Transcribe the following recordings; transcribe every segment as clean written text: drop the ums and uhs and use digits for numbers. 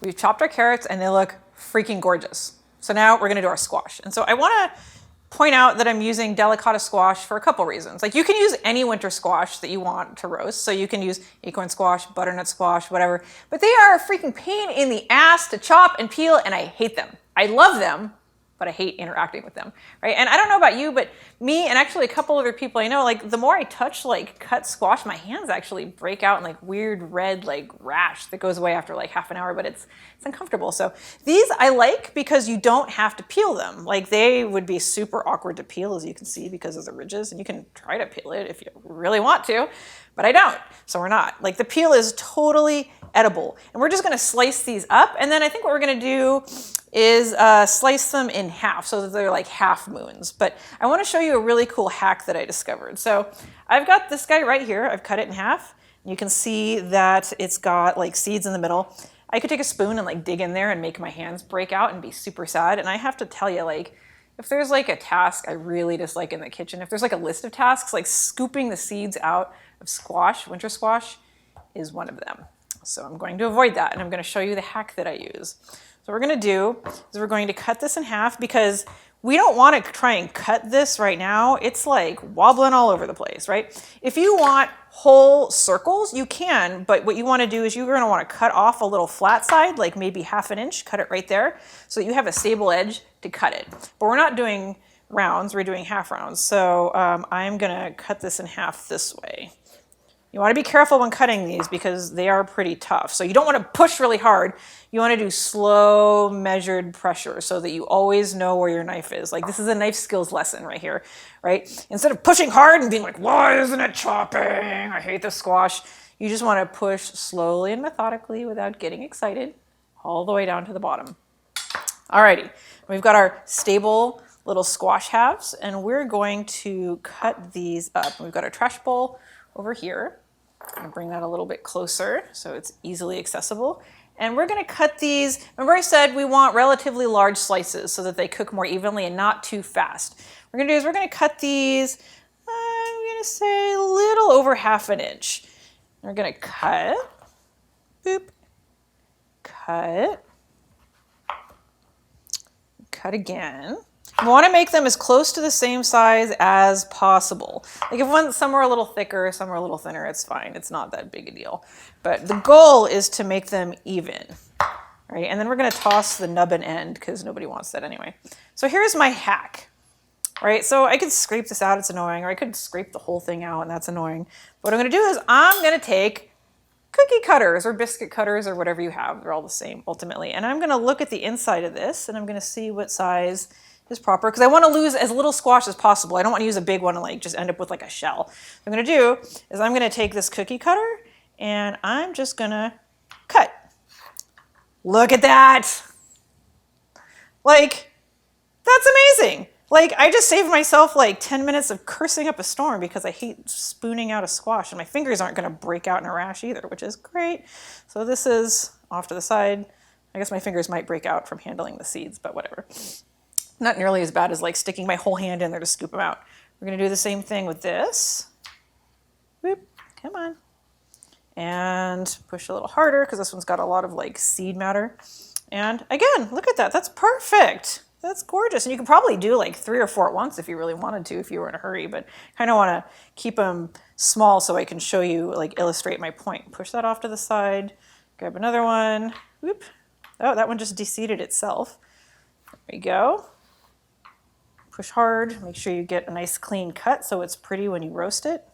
We've chopped our carrots and they look freaking gorgeous. So now we're gonna do our squash. And so I wanna point out that I'm using delicata squash for a couple reasons. Like you can use any winter squash that you want to roast. So you can use acorn squash, butternut squash, whatever, but they are a freaking pain in the ass to chop and peel, and I hate them. I love them, but I hate interacting with them, right? And I don't know about you, but me and actually a couple other people I know, like the more I touch like cut squash, my hands actually break out in like weird red like rash that goes away after like half an hour, but it's uncomfortable. So these I like because you don't have to peel them. Like they would be super awkward to peel, as you can see, because of the ridges, and you can try to peel it if you really want to, but I don't, so we're not. Like the peel is totally edible. And we're just gonna slice these up, and then I think what we're gonna do is slice them in half so that they're like half moons. But I wanna show you a really cool hack that I discovered. So I've got this guy right here, I've cut it in half. You can see that it's got like seeds in the middle. I could take a spoon and like dig in there and make my hands break out and be super sad. And I have to tell you, like, if there's like a task I really dislike in the kitchen, if there's like a list of tasks, like scooping the seeds out of squash, winter squash, is one of them. So I'm going to avoid that, and I'm going to show you the hack that I use. So what we're going to do is we're going to cut this in half because we don't want to try and cut this right now. It's like wobbling all over the place, right? If you want whole circles, you can, but what you want to do is you're going to want to cut off a little flat side, like maybe half an inch, cut it right there, so that you have a stable edge to cut it. But we're not doing rounds, we're doing half rounds. So I'm going to cut this in half this way. You want to be careful when cutting these because they are pretty tough. So you don't want to push really hard. You want to do slow, measured pressure so that you always know where your knife is. Like this is a knife skills lesson right here, right? Instead of pushing hard and being like, why isn't it chopping? I hate this squash. You just want to push slowly and methodically without getting excited all the way down to the bottom. Alrighty, we've got our stable little squash halves, and we're going to cut these up. We've got our trash bowl over here. I'm gonna bring that a little bit closer so it's easily accessible. And we're gonna cut these, remember I said we want relatively large slices so that they cook more evenly and not too fast. What we're gonna do is we're gonna cut these, I'm gonna say a little over half an inch. We're gonna cut, boop, cut, cut again. You want to make them as close to the same size as possible. Like if some are a little thicker, some are a little thinner, it's fine. It's not that big a deal. But the goal is to make them even, right? And then we're going to toss the nub and end because nobody wants that anyway. So here's my hack, right? So I could scrape this out, it's annoying, or I could scrape the whole thing out and that's annoying. What I'm going to do is I'm going to take cookie cutters or biscuit cutters or whatever you have. They're all the same ultimately. And I'm going to look at the inside of this and I'm going to see what size is proper because I want to lose as little squash as possible. I don't want to use a big one and like just end up with like a shell. What I'm going to do is I'm going to take this cookie cutter and I'm just going to cut. Look at that. Like, that's amazing. Like, I just saved myself like 10 minutes of cursing up a storm because I hate spooning out a squash, and my fingers aren't going to break out in a rash either, which is great. So this is off to the side. I guess my fingers might break out from handling the seeds, but whatever. Not nearly as bad as like sticking my whole hand in there to scoop them out. We're going to do the same thing with this. Whoop, come on. And push a little harder because this one's got a lot of like seed matter. And again, look at that. That's perfect. That's gorgeous. And you can probably do like 3 or 4 at once if you really wanted to, if you were in a hurry, but kind of want to keep them small so I can show you, like illustrate my point. Push that off to the side, grab another one. Whoop. Oh, that one just de-seeded itself. There we go. Push hard, make sure you get a nice clean cut so it's pretty when you roast it.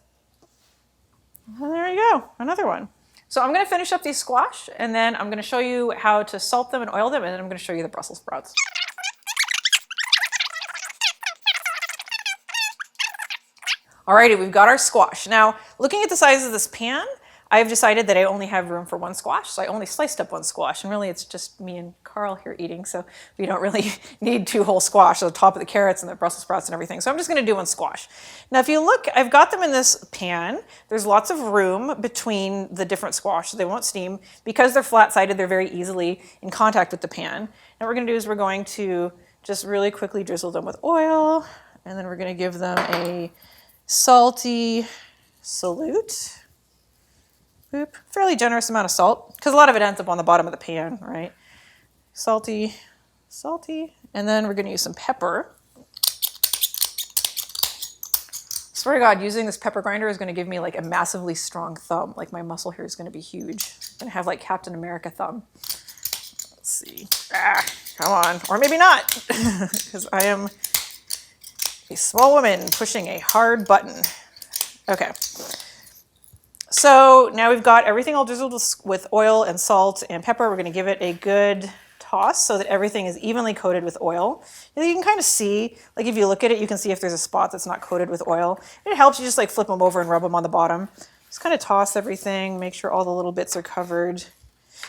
And there you go, another one. So I'm gonna finish up these squash and then I'm gonna show you how to salt them and oil them, and then I'm gonna show you the Brussels sprouts. Alrighty, we've got our squash. Now, looking at the size of this pan, I've decided that I only have room for 1 squash, so I only sliced up 1 squash, and really it's just me and Carl here eating, so we don't really need 2 whole squash, on the top of the carrots and the Brussels sprouts and everything, so I'm just gonna do 1 squash. Now if you look, I've got them in this pan. There's lots of room between the different squash, so they won't steam. Because they're flat-sided, they're very easily in contact with the pan. Now what we're gonna do is we're going to just really quickly drizzle them with oil, and then we're gonna give them a salty salute. Boop. Fairly generous amount of salt, because a lot of it ends up on the bottom of the pan, right? salty, salty. And then we're gonna use some pepper. Swear to God, using this pepper grinder is gonna give me like a massively strong thumb. Like my muscle here is gonna be huge. I'm gonna have like Captain America thumb. Let's see. Come on, or maybe not, because I am a small woman pushing a hard button. Okay. So now we've got everything all drizzled with oil and salt and pepper. We're gonna give it a good toss so that everything is evenly coated with oil. And you can kind of see, like if you look at it, you can see if there's a spot that's not coated with oil. And it helps you just like flip them over and rub them on the bottom. Just kind of toss everything, make sure all the little bits are covered.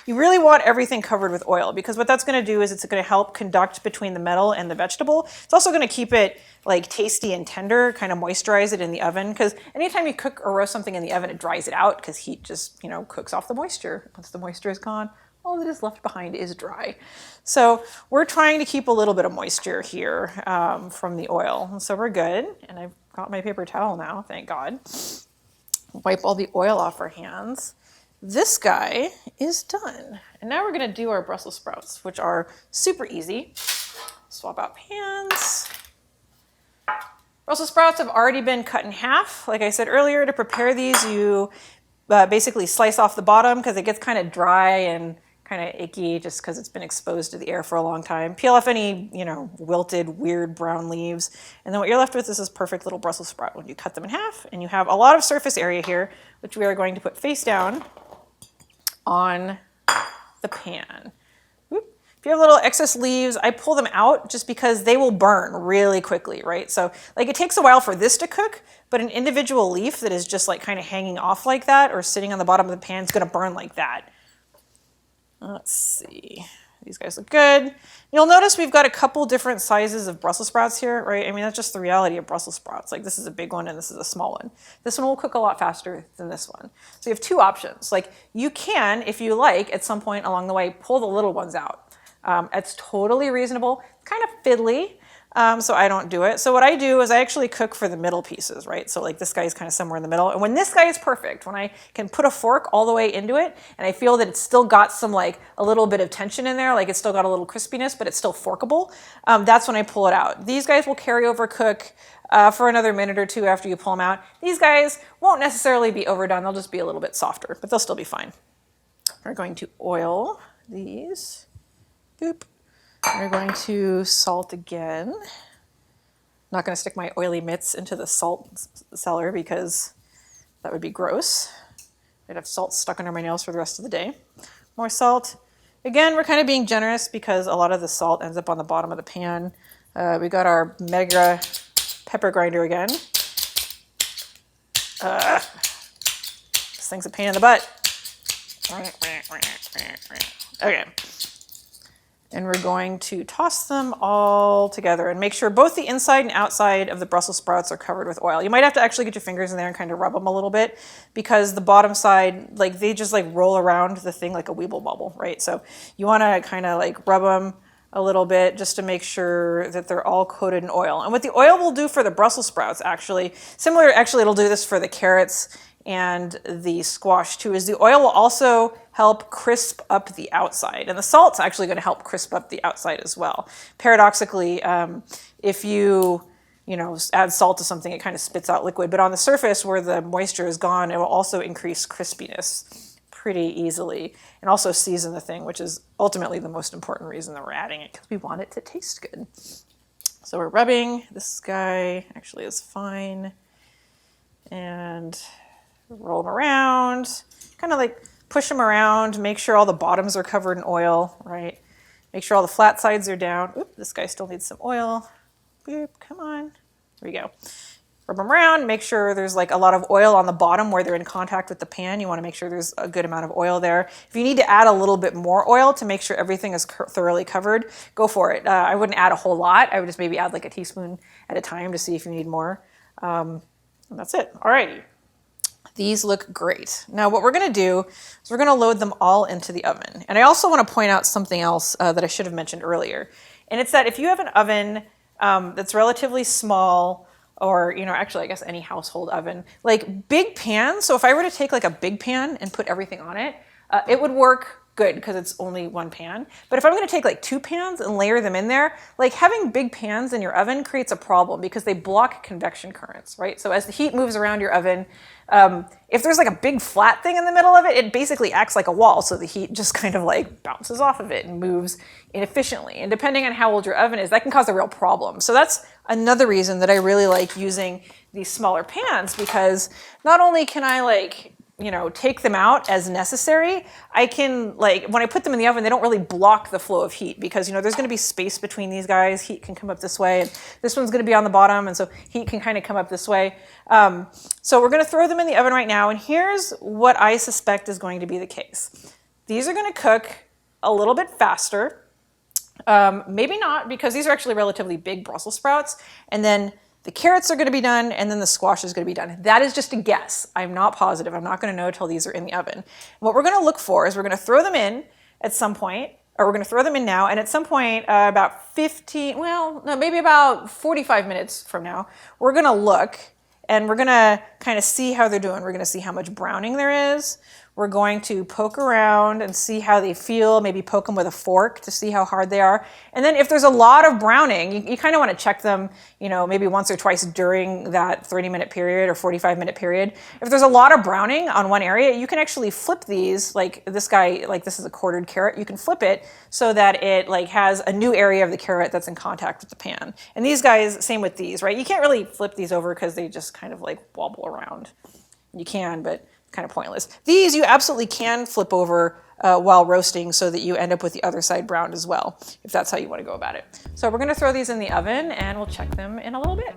You really want everything covered with oil because what that's going to do is it's going to help conduct between the metal and the vegetable. It's also going to keep it like tasty and tender, kind of moisturize it in the oven, because anytime you cook or roast something in the oven, it dries it out because heat just, cooks off the moisture. Once the moisture is gone, all that is left behind is dry. So we're trying to keep a little bit of moisture here from the oil. So we're good. And I've got my paper towel now, thank God. Wipe all the oil off our hands. This guy is done. And now we're gonna do our Brussels sprouts, which are super easy. Swap out pans. Brussels sprouts have already been cut in half. Like I said earlier, to prepare these, you basically slice off the bottom because it gets kind of dry and kind of icky just because it's been exposed to the air for a long time. Peel off any, wilted, weird brown leaves. And then what you're left with is this perfect little Brussels sprout when you cut them in half. And you have a lot of surface area here, which we are going to put face down on the pan. Whoop. If you have little excess leaves, I pull them out just because they will burn really quickly, right? So like it takes a while for this to cook, but an individual leaf that is just like kind of hanging off like that or sitting on the bottom of the pan is gonna burn like that. Let's see, these guys look good. You'll notice we've got a couple different sizes of Brussels sprouts here, right? I mean, that's just the reality of Brussels sprouts. Like this is a big one and this is a small one. This one will cook a lot faster than this one. So you have two options. Like you can, if you like, at some point along the way, pull the little ones out. It's totally reasonable, kind of fiddly. So I don't do it. So what I do is I actually cook for the middle pieces, right? So like this guy is kind of somewhere in the middle. And when this guy is perfect, when I can put a fork all the way into it and I feel that it's still got some like a little bit of tension in there, like it's still got a little crispiness, but it's still forkable, that's when I pull it out. These guys will carry over cook for another minute or two after you pull them out. These guys won't necessarily be overdone. They'll just be a little bit softer, but they'll still be fine. We're going to oil these. Boop. We're going to salt again. I'm not going to stick my oily mitts into the salt cellar because that would be gross. I'd have salt stuck under my nails for the rest of the day. More salt. Again, we're kind of being generous because a lot of the salt ends up on the bottom of the pan. We got our mega pepper grinder again. This thing's a pain in the butt. Okay. And we're going to toss them all together and make sure both the inside and outside of the Brussels sprouts are covered with oil. You might have to actually get your fingers in there and kind of rub them a little bit because the bottom side, like they just like roll around the thing like a Weeble bubble, right? So you want to kind of like rub them a little bit just to make sure that they're all coated in oil. And what the oil will do for the Brussels sprouts actually, it'll do this for the carrots and the squash too, is the oil will also help crisp up the outside. And the salt's actually going to help crisp up the outside as well. Paradoxically, if you add salt to something, it kind of spits out liquid. But on the surface where the moisture is gone, it will also increase crispiness pretty easily and also season the thing, which is ultimately the most important reason that we're adding it, because we want it to taste good. So we're rubbing. This guy actually is fine. And roll them around, kind of like push them around, make sure all the bottoms are covered in oil, right? Make sure all the flat sides are down. Oop, this guy still needs some oil. Boop, come on. There we go. Rub them around, make sure there's like a lot of oil on the bottom where they're in contact with the pan. You want to make sure there's a good amount of oil there. If you need to add a little bit more oil to make sure everything is thoroughly covered, go for it. I wouldn't add a whole lot. I would just maybe add like a teaspoon at a time to see if you need more. And that's it. Alrighty. These look great. Now what we're going to do is we're going to load them all into the oven. And I also want to point out something else that I should have mentioned earlier. And it's that if you have an oven that's relatively small, or actually I guess any household oven, like big pans. So if I were to take like a big pan and put everything on it, it would work good because it's only one pan. But if I'm going to take like 2 pans and layer them in there, like having big pans in your oven creates a problem because they block convection currents, right? So as the heat moves around your oven, if there's like a big flat thing in the middle of it, it basically acts like a wall. So the heat just kind of like bounces off of it and moves inefficiently. And depending on how old your oven is, that can cause a real problem. So that's another reason that I really like using these smaller pans, because not only can I like, you know, take them out as necessary, I can like, when I put them in the oven, they don't really block the flow of heat because, you know, there's going to be space between these guys. Heat can come up this way, and this one's going to be on the bottom, and so heat can kind of come up this way. So we're going to throw them in the oven right now, and here's what I suspect is going to be the case. These are going to cook a little bit faster. Maybe not, because these are actually relatively big Brussels sprouts, and then the carrots are going to be done, and then the squash is going to be done. That is just a guess. I'm not positive. I'm not going to know until these are in the oven. What we're going to look for is we're going to throw them in at some point, or we're going to throw them in now, and at some point, about 15, well, no, maybe about 45 minutes from now, we're going to look, and we're going to kind of see how they're doing. We're going to see how much browning there is. We're going to poke around and see how they feel, maybe poke them with a fork to see how hard they are. And then if there's a lot of browning, you kind of want to check them, you know, maybe once or twice during that 30-minute period or 45-minute period. If there's a lot of browning on one area, you can actually flip these, like this guy, like this is a quartered carrot, you can flip it so that it like has a new area of the carrot that's in contact with the pan. And these guys, same with these, right? You can't really flip these over because they just kind of like wobble around. You can, but kind of pointless. These you absolutely can flip over while roasting so that you end up with the other side browned as well, if that's how you want to go about it. So we're going to throw these in the oven and we'll check them in a little bit.